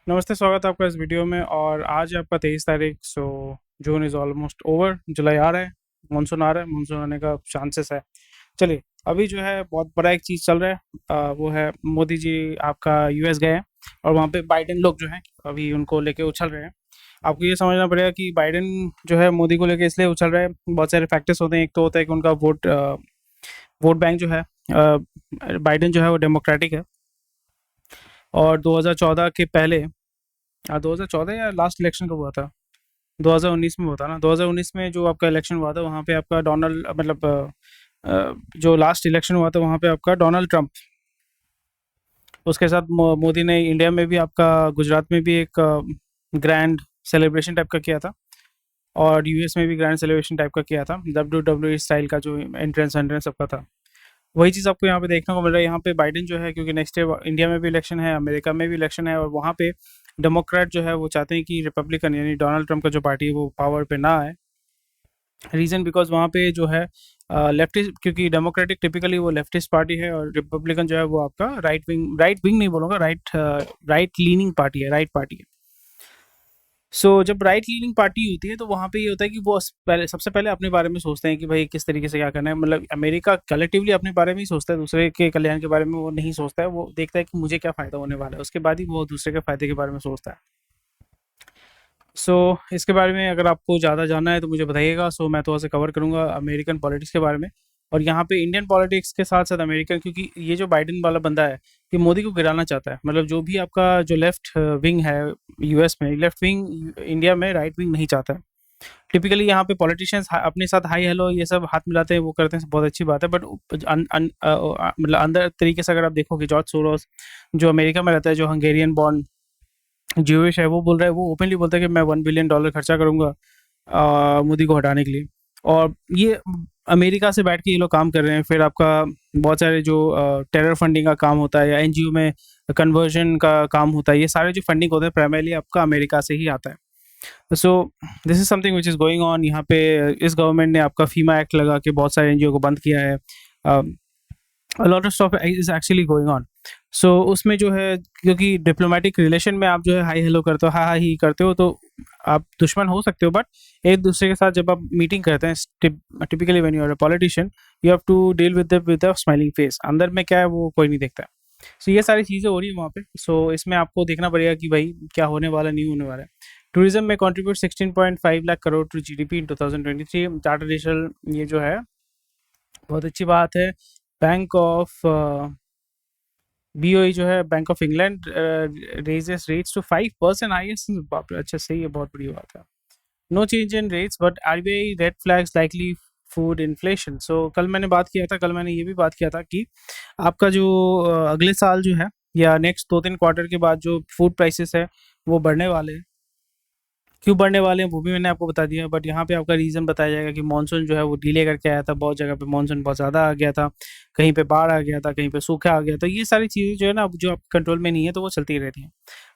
नमस्ते, स्वागत है आपका इस वीडियो में। और आज है आपका 23 तारीख। जून इज़ ऑलमोस्ट ओवर, जुलाई आ रहा है, मानसून आ रहा है, मानसून आने का चांसेस है। चलिए, अभी जो है बहुत बड़ा एक चीज़ चल रहा है, वो है मोदी जी आपका यूएस गए हैं और वहाँ पे बाइडेन लोग जो हैं अभी उनको लेके उछल रहे हैं। आपको ये समझना पड़ेगा कि बाइडेन जो है मोदी को लेके इसलिए उछल रहे हैं, बहुत सारे फैक्टर्स होते हैं। एक तो होता है कि उनका वोट बैंक जो है, बाइडेन जो है वो डेमोक्रेटिक है। और 2014 के पहले, 2014 या लास्ट इलेक्शन कब हुआ था? 2019 में हुआ था ना। 2019 में जो आपका इलेक्शन हुआ था वहाँ पे आपका डोनाल्ड मतलब जो लास्ट इलेक्शन हुआ था वहाँ पे आपका डोनाल्ड ट्रंप, उसके साथ मोदी ने इंडिया में भी आपका गुजरात में भी एक ग्रैंड सेलिब्रेशन टाइप का किया था और यूएस में भी ग्रैंड सेलिब्रेशन टाइप का किया था। WWE स्टाइल का जो एंट्रेंस एंट्रेंस सबका था, वही चीज़ आपको यहाँ पे देखने को मिल रहा है। यहाँ पे बाइडेन जो है, क्योंकि नेक्स्ट ईयर इंडिया में भी इलेक्शन है, अमेरिका में भी इलेक्शन है, और वहाँ पे डेमोक्रेट जो है वो चाहते हैं कि रिपब्लिकन यानी डोनाल्ड ट्रंप का जो पार्टी है वो पावर पे ना आए। रीज़न बिकॉज वहाँ पे जो है लेफ्टिस्ट, क्योंकि डेमोक्रेटिक टिपिकली वो लेफ्टिस्ट पार्टी है और रिपब्लिकन जो है वो आपका राइट विंग नहीं बोलूँगा, राइट लीनिंग पार्टी है, राइट पार्टी है। जब राइट लीनिंग पार्टी होती है तो वहाँ पे ये होता है कि वो पहले सबसे पहले अपने बारे में सोचते हैं कि भाई किस तरीके से क्या करना है। मतलब अमेरिका कलेक्टिवली अपने बारे में ही सोचता है, दूसरे के कल्याण के बारे में वो नहीं सोचता है। वो देखता है कि मुझे क्या फ़ायदा होने वाला है, उसके बाद ही वो दूसरे के फ़ायदे के बारे में सोचता है। इसके बारे में अगर आपको ज़्यादा जानना है तो मुझे बताइएगा। मैं थोड़ा सा कवर करूँगा अमेरिकन पॉलिटिक्स के बारे में, और यहाँ पे इंडियन पॉलिटिक्स के साथ साथ अमेरिकन, क्योंकि ये जो बाइडेन वाला बंदा है ये मोदी को गिराना चाहता है। मतलब जो भी आपका जो लेफ्ट विंग है यूएस में, लेफ्ट विंग इंडिया में राइट विंग नहीं चाहता है। टिपिकली यहाँ पे पॉलिटिशियंस अपने साथ हाई हेलो ये सब हाथ मिलाते हैं, वो करते हैं, बहुत अच्छी बात है। बट मतलब अंदर तरीके से अगर आप देखोगे, जॉर्ज सोरोस जो अमेरिका में रहता है, जो हंगेरियन बॉर्न ज्यूइश है, वो बोल रहा है, वो ओपनली बोलता है कि मैं $1 बिलियन खर्चा करूंगा मोदी को हटाने के लिए। और ये अमेरिका से बैठ के ये लोग काम कर रहे हैं। फिर आपका बहुत सारे जो टेरर फंडिंग का काम होता है या एनजीओ में कन्वर्जन का काम होता है, ये सारे जो फंडिंग होते हैं प्राइमरली आपका अमेरिका से ही आता है। This is something which is going on. यहाँ पे इस गवर्नमेंट ने आपका फीमा एक्ट लगा के बहुत सारे एनजीओ को बंद किया है। Lot of stuff is actually going on. उसमें जो है, क्योंकि डिप्लोमेटिक रिलेशन में आप जो है हाई हेलो करते हो, हा हा ही करते हो, तो आप दुश्मन हो सकते हो। बट एक दूसरे के साथ जब आप मीटिंग करते हैं, typically when you are a politician, you have to deal with a smiling face. अंदर में क्या है वो कोई नहीं देखता है। ये सारी चीज़ें हो रही है वहाँ पे। इसमें आपको देखना पड़ेगा कि भाई क्या होने वाला, नहीं होने वाला है। टूरिज्म में contribute 16.5 lakh crore to GDP in 2023। Tata Digital, ये जो है बहुत अच्छी बात है। बैंक ऑफ बीओई जो है, Bank of England raises rates to 5% highest. बाप रे, अच्छा सही है, बहुत बड़ी बात है। No change in rates but RBI red flags likely food inflation. कल मैंने बात किया था, कल मैंने ये भी बात किया था कि आपका जो अगले साल जो है या नेक्स्ट 2-3 क्वार्टर के बाद जो फूड प्राइसेस है वो बढ़ने वाले हैं। क्यों बढ़ने वाले हैं वो भी मैंने आपको बता दिया। बट यहाँ पे आपका रीज़न बताया जाएगा कि मानसून जो है वो डिले करके आया था। बहुत जगह पे मानसून बहुत ज़्यादा आ गया था, कहीं पे बाढ़ आ गया था, कहीं पे सूखा आ गया। तो ये सारी चीज़ें जो है ना, जो आपके कंट्रोल में नहीं है तो वो चलती रहती हैं।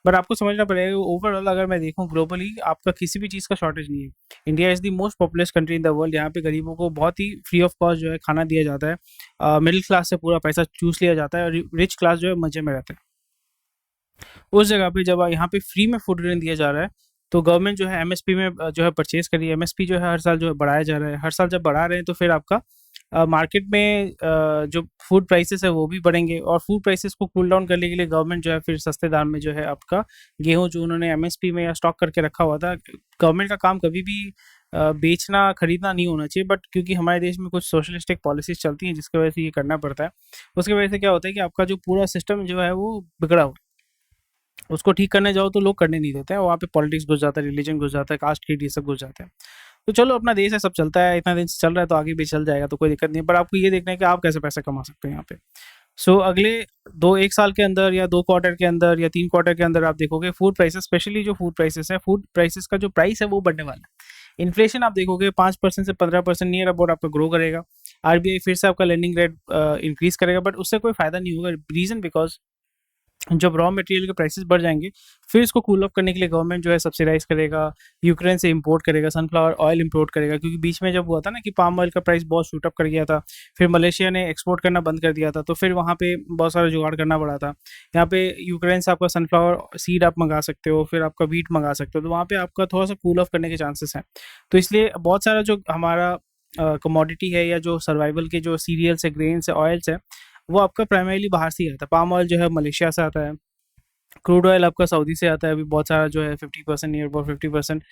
बट आपको समझना पड़ेगा, ओवरऑल अगर मैं देखूँ ग्लोबली, आपका किसी भी चीज़ का शॉर्टेज नहीं है। India is the most populous country in the world. यहाँ पे गरीबों को बहुत ही फ्री ऑफ कॉस्ट जो है खाना दिया जाता है। मिडिल क्लास से पूरा पैसा चूस लिया जाता है और रिच क्लास जो है मजे में रहता है। उस जगह पे जब यहाँ पे फ्री में फूड ग्रेन दिया जा रहा है, तो गवर्नमेंट जो है एमएसपी में जो है परचेज कर रही है। एमएसपी जो है हर साल जो है बढ़ाया जा रहा है। हर साल जब बढ़ा रहे हैं तो फिर आपका मार्केट में जो फूड प्राइसेस है वो भी बढ़ेंगे, और फूड प्राइसेस को कूल डाउन करने के लिए गवर्नमेंट जो है फिर सस्ते दाम में जो है आपका गेहूँ जो उन्होंने एमएसपी में या स्टॉक करके रखा हुआ था। गवर्नमेंट का काम कभी भी बेचना खरीदना नहीं होना चाहिए, बट क्योंकि हमारे देश में कुछ सोशलिस्टिक पॉलिसीज चलती हैं जिसकी वजह से ये करना पड़ता है। उसकी वजह से क्या होता है कि आपका जो पूरा सिस्टम जो है वो बिगड़ा हुआ है। उसको ठीक करने जाओ तो लोग करने नहीं देते हैं, वहाँ पे पॉलिटिक्स घुस जाता है, रिलीजन घुस जाता है, कास्ट क्रीड ये सब घुस जाते हैं। तो चलो, अपना देश है, सब चलता है, इतना दिन से चल रहा है तो आगे भी चल जाएगा, तो कोई दिक्कत नहीं है। पर आपको ये देखना है कि आप कैसे पैसे कमा सकते हैं यहाँ पे। अगले दो एक साल के अंदर या 2 क्वार्टर के अंदर या 3 क्वार्टर के अंदर आप देखोगे फूड प्राइसेस, स्पेशली जो फूड प्राइसेस है, फूड प्राइसेस का जो प्राइस है वो बढ़ने वाला है। इन्फ्लेशन आप देखोगे 5% से 15% नियर अबाउट आपका ग्रो करेगा। आरबीआई फिर से आपका लेंडिंग रेट इंक्रीज करेगा, बट उससे कोई फायदा नहीं होगा। रीजन बिकॉज जब रॉ मटेरियल के प्राइसेस बढ़ जाएंगे, फिर इसको कूल ऑफ करने के लिए गवर्नमेंट जो है सब्सिडाइज करेगा, यूक्रेन से इंपोर्ट करेगा, सनफ्लावर ऑयल इंपोर्ट करेगा, क्योंकि बीच में जब हुआ था ना कि पाम ऑयल का प्राइस बहुत शूट अप कर गया था, फिर मलेशिया ने एक्सपोर्ट करना बंद कर दिया था, तो फिर वहाँ पे बहुत सारा जुगाड़ करना पड़ा था। यहाँ पे यूक्रेन से आपका सनफ्लावर सीड आप मंगा सकते हो, फिर आपका वीट मंगा सकते हो, तो वहाँ पे आपका थोड़ा सा कूल ऑफ करने के चांसेस हैं। तो इसलिए बहुत सारा जो हमारा कमोडिटी है या जो सर्वाइवल के जो सीरियल्स है, ग्रेन्स है, ऑयल्स है, वो आपका प्राइमरीली बाहर से ही आता है। पाम ऑयल जो है मलेशिया से आता है, क्रूड ऑयल आपका सऊदी से आता है, अभी बहुत सारा जो है 50% नियर अबाउट 50%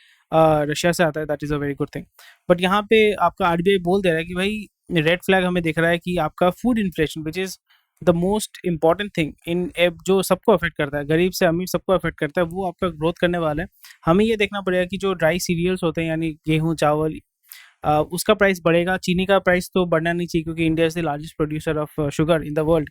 रशिया से आता है। That is a very good thing. But यहाँ पे आपका आरबीआई बोल दे रहा है कि भाई रेड फ्लैग हमें दिख रहा है कि आपका food inflation which is the most important thing in जो सबको अफेक्ट करता है, गरीब से अमीर सबको अफेक्ट करता है, वो आपका ग्रोथ करने वाला है। हमें ये देखना पड़ेगा कि जो ड्राई सीरियल्स होते हैं यानी गेहूँ चावल, उसका प्राइस बढ़ेगा। चीनी का प्राइस तो बढ़ना नहीं चाहिए क्योंकि India is the largest producer of sugar in the world.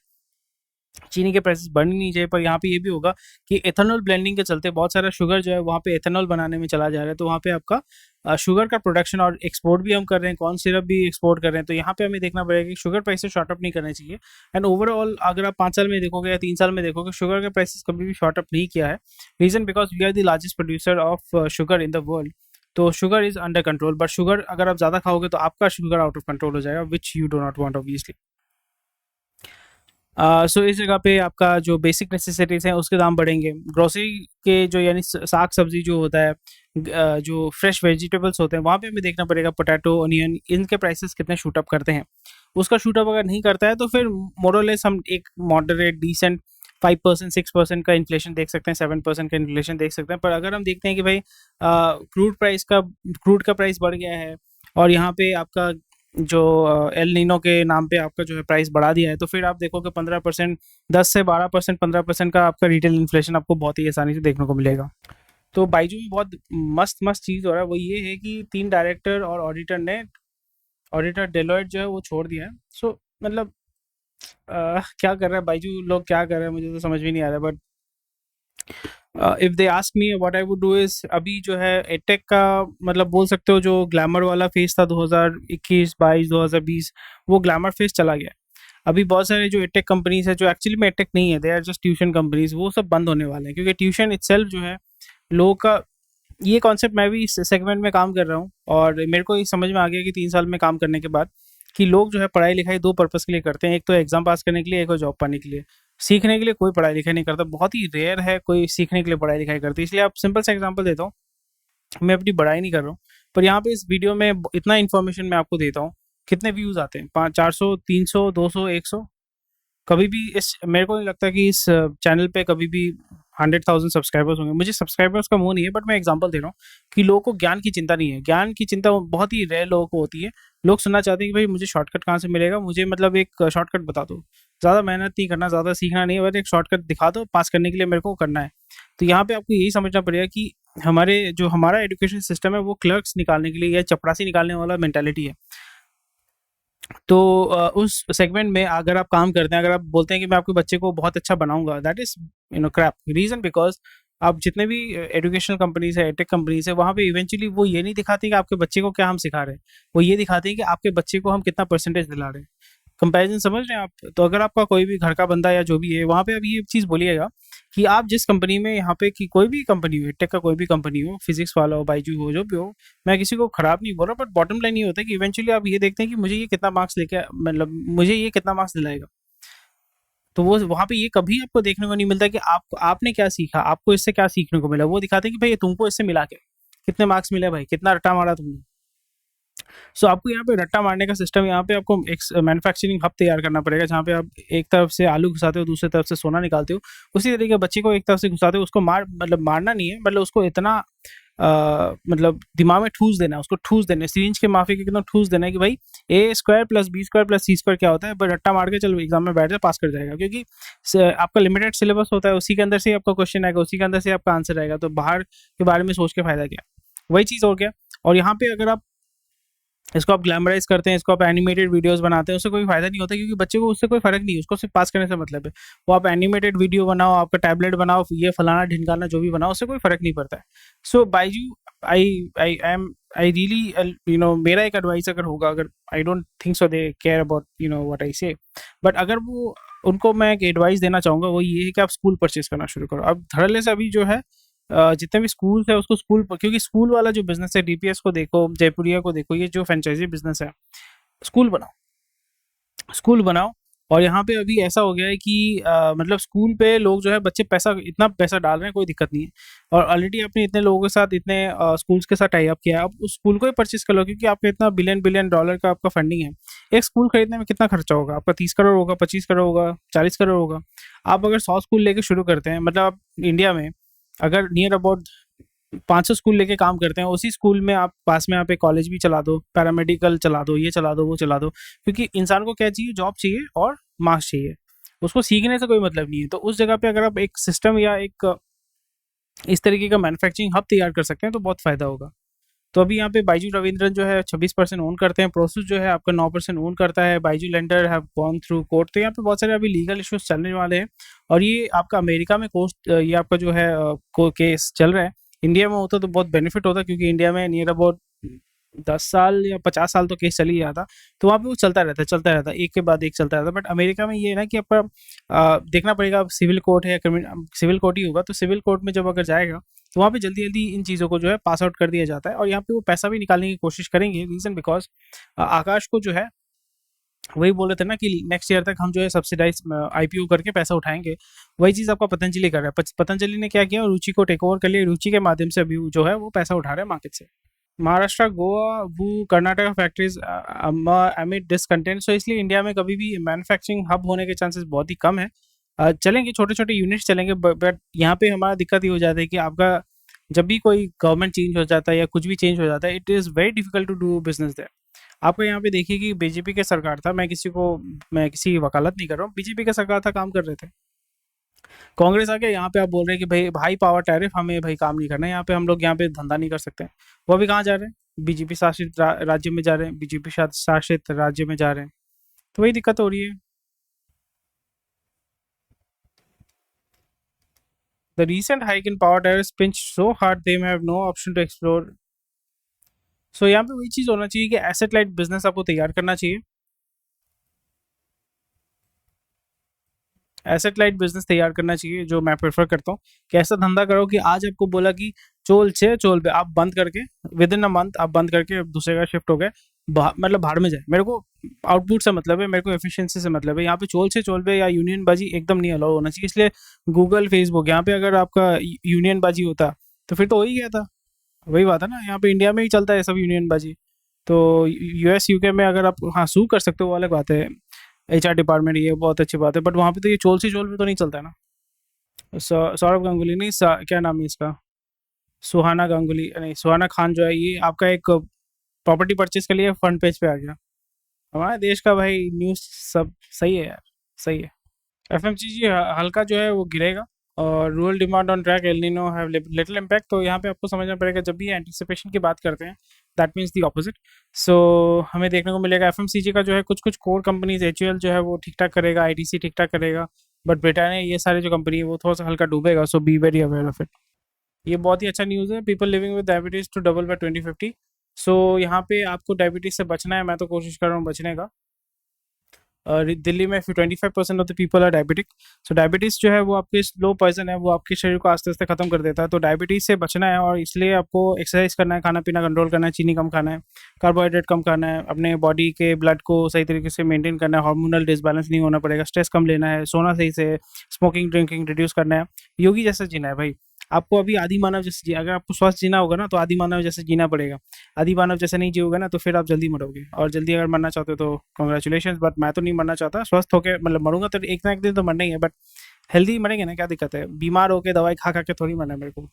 चीनी के प्राइसेस बढ़ने नहीं चाहिए, पर यहाँ पे ये भी होगा कि एथेनॉल ब्लेंडिंग के चलते बहुत सारा शुगर जो है वहाँ पे एथेनॉल बनाने में चला जा रहा है, तो वहाँ पे आपका शुगर का प्रोडक्शन और एक्सपोर्ट भी हम कर रहे हैं, कॉर्न सिरप भी एक्सपोर्ट कर रहे हैं, तो यहाँ पे हमें देखना पड़ेगा कि शुगर प्राइसेस शॉर्ट अप नहीं करने चाहिए। एंड ओवरऑल अगर आप 5 साल में देखोगे या 3 साल में देखोगे, शुगर के प्राइसेस कभी भी शॉर्ट अप नहीं किया है। Reason because we are the largest producer of sugar in the world. तो sugar is under control, but sugar अगर आप ज़्यादा खाओगे तो आपका शुगर आउट ऑफ कंट्रोल हो जाएगा, which you do not want obviously. So इस जगह पे आपका जो बेसिक नेसेसिटीज़ हैं उसके दाम बढ़ेंगे। ग्रोसरी के जो यानी साग सब्जी जो होता है, जो फ्रेश वेजिटेबल्स होते हैं, वहाँ पे हमें देखना पड़ेगा पोटैटो, ऑनियन, इनके प्राइसेस कितने शूट अप करते हैं। उसका शूट अप अगर नहीं करता है तो फिर मोरलेस हम एक मॉडरेट डिसेंट 5% 6% का इन्फ्लेशन देख सकते हैं, 7% का इन्फ्लेशन देख सकते हैं। पर अगर हम देखते हैं कि भाई क्रूड का प्राइस बढ़ गया है और यहाँ पे आपका जो एल नीनो के नाम पे आपका जो है प्राइस बढ़ा दिया है, तो फिर आप देखोगे 15%, 10 से 12%, 15% का आपका रिटेल इन्फ्लेशन आपको बहुत ही आसानी से देखने को मिलेगा। तो बाइजू में बहुत मस्त मस्त चीज़ हो रहा है, वो ये है कि 3 डायरेक्टर और ऑडिटर डेलॉयट जो है वो छोड़ दिया है। सो मतलब क्या कर रहा है बाइजू लोग, क्या कर रहे हैं मुझे तो समझ में नहीं आ रहा है। But if they ask me what I would do is, अभी जो है एडटेक का मतलब बोल सकते हो जो ग्लैमर वाला फेज़ था 2021, 22, 2020, वो ग्लैमर फेज़ चला गया है। अभी बहुत सारे जो एडटेक कंपनीज़ हैं जो एक्चुअली में एडटेक नहीं है, they are just tuition companies, वो सब बंद होने वाले हैं क्योंकि ट्यूशन इटसेल्फ जो है लोगों का, ये कॉन्सेप्ट मैं भी इस सेगमेंट में काम कर रहा हूँ और मेरे को ये समझ में आ गया कि 3 साल में काम करने के बाद कि लोग जो है पढ़ाई लिखाई 2 पर्पज़ के लिए करते हैं। एक तो एग्ज़ाम पास करने के लिए, एक और जॉब पाने के लिए। सीखने के लिए कोई पढ़ाई लिखाई नहीं करता, बहुत ही रेयर है कोई सीखने के लिए पढ़ाई लिखाई करती है। इसलिए आप सिंपल सा एग्जांपल देता हूँ, मैं अपनी बड़ाई नहीं कर रहा हूँ, पर यहाँ पे इस वीडियो में इतना इन्फॉर्मेशन मैं आपको देता हूँ। कितने व्यूज़ आते हैं? 5 400 300 200 100? कभी भी इस मेरे को नहीं लगता कि इस चैनल पे कभी भी 100,000 सब्सक्राइबर्स होंगे। मुझे सब्सक्राइबर्स का वो नहीं है, बट मैं एग्जांपल दे रहा हूँ कि लोगों को ज्ञान की चिंता नहीं है। ज्ञान की चिंता बहुत ही रेयर लोगों को होती है। लोग सुनना चाहते हैं कि भाई मुझे शॉर्टकट कहाँ से मिलेगा, मुझे मतलब एक शॉर्टकट बता दो। ज़्यादा मेहनत नहीं करना, ज़्यादा सीखना नहीं है, बस एक शॉर्टकट दिखा दो, पास करने के लिए मेरे को करना है। तो यहाँ पे आपको यही समझना पड़ेगा कि हमारा एजुकेशन सिस्टम है वो क्लर्क्स निकालने के लिए या चपरासी निकालने वाला मेंटालिटी है। तो उस सेगमेंट में अगर आप काम करते हैं, अगर आप बोलते हैं कि मैं आपके बच्चे को बहुत अच्छा बनाऊंगा, that is crap. Reason because आप जितने भी एजुकेशनल कंपनीज है, एटेक कंपनीज है, वहाँ पे इवेंचुअली वो ये नहीं दिखाते कि आपके बच्चे को क्या हम सिखा रहे हैं, वो ये दिखाते हैं कि आपके बच्चे को हम कितना परसेंटेज दिला रहे हैं। कंपैरिजन समझ रहे हैं आप? तो अगर आपका कोई भी घर का बंदा या जो भी है, वहाँ पे अब ये चीज़ बोलिएगा कि आप जिस कंपनी में यहाँ पे कि कोई भी कंपनी हो, टेक का कोई भी कंपनी हो, फिजिक्स वाला हो, बायजू हो, जो भी हो, मैं किसी को खराब नहीं बोल रहा, बट बॉटम लाइन ये होता है कि इवेंचुअली आप ये देखते हैं कि मुझे ये कितना मार्क्स लेके, मतलब मुझे ये कितना मार्क्स दिलाएगा। तो वो वहाँ पे ये कभी आपको देखने को नहीं मिलता कि आपने क्या सीखा, आपको इससे क्या सीखने को मिला। वो दिखाते हैं कि भाई तुमको इससे मिला के कितने मार्क्स मिले, भाई कितना रट्टा मारा तुमने। सो आपको यहाँ पे रट्टा मारने का सिस्टम, यहाँ पे आपको एक मैन्युफैक्चरिंग हब तैयार करना पड़ेगा जहाँ पे आप एक तरफ से आलू घुसाते हो, दूसरी तरफ से सोना निकालते हो। उसी तरीके बच्चे को एक तरफ से घुसाते हो, उसको मतलब मारना नहीं है, मतलब उसको इतना मतलब दिमाग में ठूस देना है, उसको ठूस देना है, सिरिंज के माफी के कितना ठूस देना है कि भाई a² + b² + c² क्या होता है, बट रट्टा मार के चलो एग्जाम में बैठ जाए, पास कर जाएगा। क्योंकि आपका लिमिटेड सिलेबस होता है, उसी के अंदर से आपका क्वेश्चन आएगा, उसी के अंदर से आपका आंसर आएगा, तो बाहर के बारे में सोच के फायदा क्या। वही चीज़ हो गया। और यहाँ पे अगर आप इसको आप ग्लैमराइज करते हैं, इसको आप एनिमेटेड वीडियोस बनाते हैं, उससे कोई फायदा नहीं होता क्योंकि बच्चे को उससे कोई फर्क नहीं है, उसको सिर्फ पास करने से मतलब है। वो आप एनिमेटेड वीडियो बनाओ, आपका टैबलेट बनाओ, ये फलाना ढिनकाना जो भी बनाओ, उससे कोई फर्क नहीं पड़ता है। सो बायजू आई रियली मेरा एक एडवाइस अगर होगा, अगर I don't think so they care about what I से, बट अगर वो उनको मैं एक एडवाइस देना चाहूँगा, वो ये है कि आप स्कूल परचेज़ करना शुरू करो। अब धड़ल्ले से अभी जो है जितने भी स्कूल्स हैं उसको स्कूल प क्योंकि स्कूल वाला जो बिज़नेस है, डीपीएस को देखो, जयपुरिया को देखो, ये जो फ्रेंचाइज़ी बिज़नेस है, स्कूल बनाओ, स्कूल बनाओ। और यहाँ पे अभी ऐसा हो गया है कि मतलब स्कूल पे लोग जो है बच्चे पैसा इतना पैसा डाल रहे हैं, कोई दिक्कत नहीं है। और ऑलरेडी आपने इतने लोगों के साथ, इतने स्कूल्स के साथ टाई अप किया है, आप उस स्कूल को ही परचेज कर लो, क्योंकि आपका इतना बिलियन बिलियन डॉलर का आपका फंडिंग है। एक स्कूल खरीदने में कितना खर्चा होगा आपका? 30 करोड़ होगा, 25 करोड़ होगा, 40 करोड़ होगा। आप अगर 100 स्कूल लेके शुरू करते हैं, मतलब आप इंडिया में अगर नियर अबाउट 500 स्कूल लेके काम करते हैं, उसी स्कूल में आप पास में आप एक कॉलेज भी चला दो, पैरामेडिकल चला दो, ये चला दो, वो चला दो। क्योंकि इंसान को क्या चाहिए? जॉब चाहिए और मार्क्स चाहिए, उसको सीखने से कोई मतलब नहीं है। तो उस जगह पे अगर आप एक सिस्टम या एक इस तरीके का मैन्युफैक्चरिंग हब तैयार कर सकते हैं तो बहुत फायदा होगा। तो अभी यहाँ पे बाइजू रविंद्रन जो है 26% ओन करते हैं, प्रोसेस जो है आपका 9% ओन करता है, Byju lender have gone through court. तो यहाँ पे बहुत सारे अभी लीगल इश्यूज चलने वाले हैं। और ये आपका अमेरिका में कोस्ट, ये आपका जो है केस चल रहा है। इंडिया में होता तो बहुत बेनिफिट होता, क्योंकि इंडिया में नियर अबाउट 10 साल या 50 साल तो केस चल ही रहा था। तो वहाँ पे वो चलता रहता, एक के बाद एक चलता रहता। बट अमेरिका में ये है ना कि आपका देखना पड़ेगा, सिविल कोर्ट है या क्रिमिनल, सिविल कोर्ट ही होगा। तो सिविल कोर्ट में जब अगर जाएगा तो वहाँ पे जल्दी जल्दी इन चीज़ों को जो है पास आउट कर दिया जाता है। और यहाँ पे वो पैसा भी निकालने की कोशिश करेंगे। रीज़न बिकॉज आकाश को जो है वही बोल रहे थे ना कि नेक्स्ट ईयर तक हम जो है सब्सिडाइज आईपीओ करके पैसा उठाएंगे। वही चीज़ आपका पतंजलि कर रहा है। पतंजलि ने क्या किया? रुचि को टेक ओवर कर लिया। रुचि के माध्यम से अभी जो है वो पैसा उठा रहे हैं मार्केट से। महाराष्ट्र, गोवा, वो कर्नाटका फैक्ट्रीज अमिड डिसकंटेंट। सो इसलिए इंडिया में कभी भी मैन्युफैक्चरिंग हब होने के चांसेस बहुत ही कम है। चलेंगे छोटे छोटे यूनिट्स चलेंगे, बट यहाँ पे हमारा दिक्कत ये हो जाता है कि आपका जब भी कोई गवर्नमेंट चेंज हो जाता है या कुछ भी चेंज हो जाता है, it is very difficult to do business there. आपको यहाँ पे देखिए कि बीजेपी के सरकार था, मैं किसी की वकालत नहीं कर रहा हूँ, बीजेपी का सरकार था, काम कर रहे थे। कांग्रेस आ गया, यहाँ पे आप बोल रहे हैं कि भाई हाई पावर टैरिफ, हमें भाई काम नहीं करना है यहाँ पे, हम लोग यहाँ पे धंधा नहीं कर सकते। वो अभी कहाँ जा रहे हैं? बीजेपी शासित राज्य में जा रहे हैं, बीजेपी शासित राज्य में जा रहे हैं। तो वही दिक्कत हो रही है। The recent hike in power tariffs pinched so hard they may have no option to explore। सो यहाँ पे वही चीज़ होना चाहिए कि एसेट लाइट बिजनेस आपको तैयार करना चाहिए। एसेट लाइट बिजनेस तैयार करना चाहिए, जो मैं प्रेफर करता हूँ कि ऐसा धंधा करो कि आज आपको बोला कि चोल छे चोल पे, आप बंद करके विद इन अ मंथ आप बंद करके दूसरे का शिफ्ट हो गए, मतलब भाड़ में जाए। मेरे को आउटपुट से मतलब है, मेरे को एफिशिएंसी से मतलब है। यहाँ पे चोल से चोल पे या यूनियन बाजी एकदम नहीं अलाउ होना चाहिए। इसलिए गूगल, फेसबुक, यहाँ पे अगर आपका यूनियन बाजी होता तो फिर तो हो ही गया था। वही बात है ना, यहाँ पे इंडिया में ही चलता है सब यूनियन बाजी। तो यूएस यूके में अगर आप हाँ सू कर सकते हो वो अलग बात है, एचआर डिपार्टमेंट, ये बहुत अच्छी बात है। बट वहाँ पे तो ये चोल सी चोल पे तो नहीं चलता है ना। सौरभ गांगुली नहीं, क्या नाम है इसका, सुहाना गांगुली नहीं, सुहाना खान जो है, ये आपका एक प्रॉपर्टी परचेज के लिए फ्रंट पेज पे आ गया। हमारे देश का भाई न्यूज़ सब सही है यार, सही है। एफएमसीजी हल्का जो है वो गिरेगा। और rural demand on track, El Nino have little impact. तो यहाँ पे आपको समझना पड़ेगा, जब भी एंटिसिपेशन की बात करते हैं दैट मीन्स दी ऑपोजिट। सो हमें देखने को मिलेगा एफएमसीजी का जो है कुछ कुछ कोर कंपनीज, एचयूएल जो है वो ठीक ठाक करेगा, आईटीसी ठीक ठाक करेगा। बट ब्रिटानिया, ये सारे जो कंपनी है वो थोड़ा सा हल्का डूबेगा। So be very aware of it. ये बहुत ही अच्छा न्यूज़ है। People living with diabetes to double by 2050। So यहाँ पे आपको डायबिटीज से बचना है, मैं तो कोशिश कर रहा हूँ बचने का। दिल्ली में 25% of the people are diabetic. So diabetes जो है वो आपके स्लो पॉइजन है, वो आपके शरीर को आस्ते आस्ते खत्म कर देता है। तो डायबिटीज़ से बचना है, और इसलिए आपको एक्सरसाइज करना है, खाना पीना कंट्रोल करना है, चीनी कम खाना है, कार्बोहाइड्रेट कम खाना है, अपने बॉडी के ब्लड को सही तरीके से मेंटेन करना है, हार्मोनल डिसबैलेंस नहीं होना पड़ेगा, स्ट्रेस कम लेना है, सोना सही से, स्मोकिंग ड्रिंकिंग रिड्यूस करना है, योगी जैसा जीना है भाई। आपको अभी आदि मानव जैसे अगर आपको स्वस्थ जीना होगा ना, तो आदि मानव जैसे जीना पड़ेगा। आदि मानव जैसे नहीं जियोगे ना, तो फिर आप जल्दी मरोगे। और जल्दी अगर मरना चाहते हो तो कॉन्ग्रेचुलेशन, बट मैं तो नहीं मरना चाहता। स्वस्थ होकर मतलब मरूंगा तो एक ना एक दिन तो मरना ही है, बट हेल्दी मरेंगे ना, क्या दिक्कत है? बीमार होकर दवाई खा खा के थोड़ी मरना है मेरे को।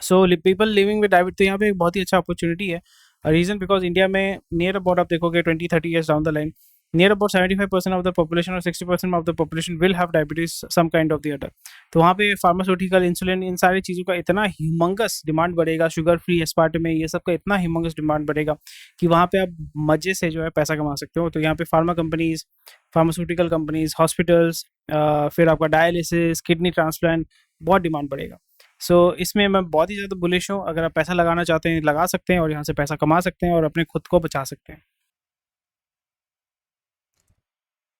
So people living with diabetes, तो यहाँ पे एक बहुत ही अच्छा अपॉर्चुनिटी है। रीजन बिकॉज इंडिया में नियर अबाउट आप देखोगे 20-30 years down the line, near about 75% of the population और 60% of the population will have diabetes some kind of the other. तो वहाँ पे फार्मास्यूटिकल, इंसुलिन, इन सारी चीज़ों का इतना ह्यूमंगस डिमांड बढ़ेगा, शुगर फ्री, एस्पार्ट में, ये सब का इतना ह्यूमंगस डिमांड बढ़ेगा कि वहाँ पे आप मजे से जो है पैसा कमा सकते हो। तो यहाँ पे pharma companies, pharmaceutical companies, hospitals, फिर आपका डायलिसिस, किडनी ट्रांसप्लांट, बहुत डिमांड बढ़ेगा। सो इसमें मैं बहुत ही ज़्यादा बुलिश हूँ। अगर आप पैसा लगाना चाहते हैं लगा सकते हैं, और यहाँ से पैसा कमा सकते हैं और अपने खुद को बचा सकते हैं।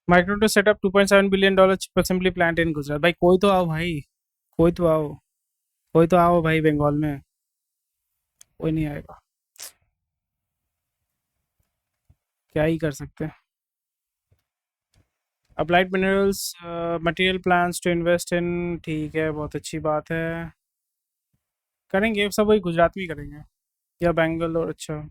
Micro to set up $2.7 billion chip assembly plant in Gujarat. भाई कोई तो आओ भाई, कोई तो आओ, कोई तो आओ भाई बंगाल में। कोई नहीं आएगा, क्या ही कर सकते हैं। Applied minerals material plans to invest in, ठीक है, बहुत अच्छी बात है। करेंगे सब, वही गुजरात में ही करेंगे या बेंगलोर। अच्छा,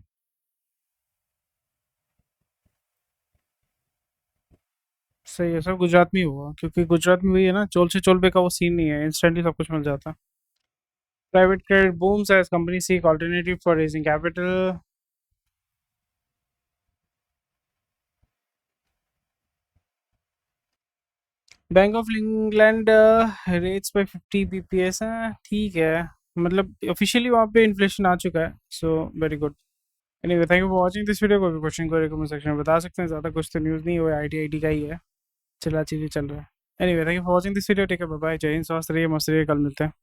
सही है, सब गुजरात में ही होगा क्योंकि गुजरात में वही है ना, चोल से चोल पे का वो सीन नहीं है, इंस्टेंटली सब कुछ मिल जाता है। Private credit booms as companies seek alternative for raising capital. Bank of England rates पे 50 bps है, ठीक है, मतलब ऑफिशियली वहाँ पे इन्फ्लेशन आ चुका है, so very good. Anyway, thank you for watching this video. कोई भी क्वेश्चन को कमेंट सेक्शन में बता सकते हैं, ज़्यादा कुछ तो न्यूज़ नहीं हुआ, आई टी का ही है, चला चीज़ें चल रहा है। Anyway, thank you for watching this video, take care, bye bye, जय हिंद, स्वस्थ रहिए, मस्त रहिए, कल मिलते हैं।